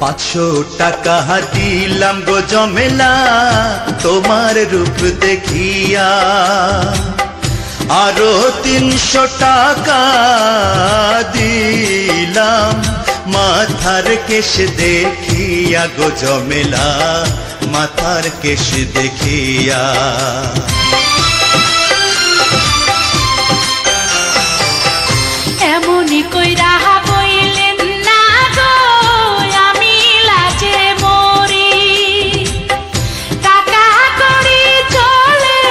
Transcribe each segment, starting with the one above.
500 টাকা দিলাম গো জমেলা তোমার রূপ দেখিয়া, আরো 300 টাকা দিলাম মাথার কেশ দেখিয়া গো জমেলা মাথার কেশ দেখিয়া। এমনই কইরা বইলেন না গো আমি লাজে মরি, টাকা করি চলে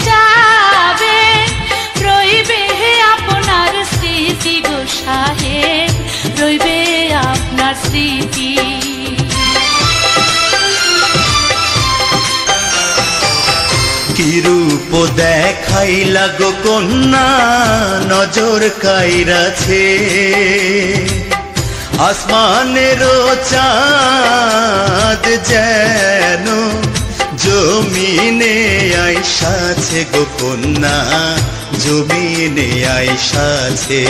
যাবে রইবে আপনার স্মৃতি গো সাহেব, রইবে আপনার স্মৃতি। কি রূপ দেখাইলা গো কন্যা নজর কাইরাছে, আসমানেরও চাঁদ যেন জমিনে আইসাছে গো কন্যা, জমিনে আইসাছে।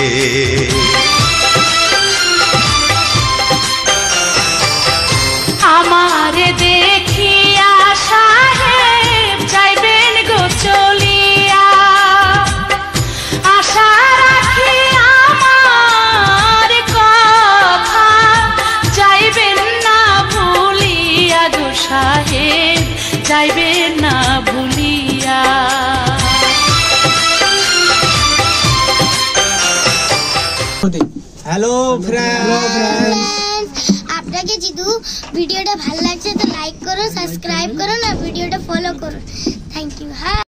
আমারে দেখিয়া সাহেব যাইবেন গো চলিয়া, আশা রাখি আমার কথা যাইবেন না ভুলিয়া গো সাহেব, যাইবেন না ভুলিয়া। হ্যালো ফ্রেন্ডস, আপনাকে যদি ভিডিওটা ভালো লাগছে তো লাইক করুন, সাবস্ক্রাইব করুন আর ভিডিওটা ফলো করুন। Thank you.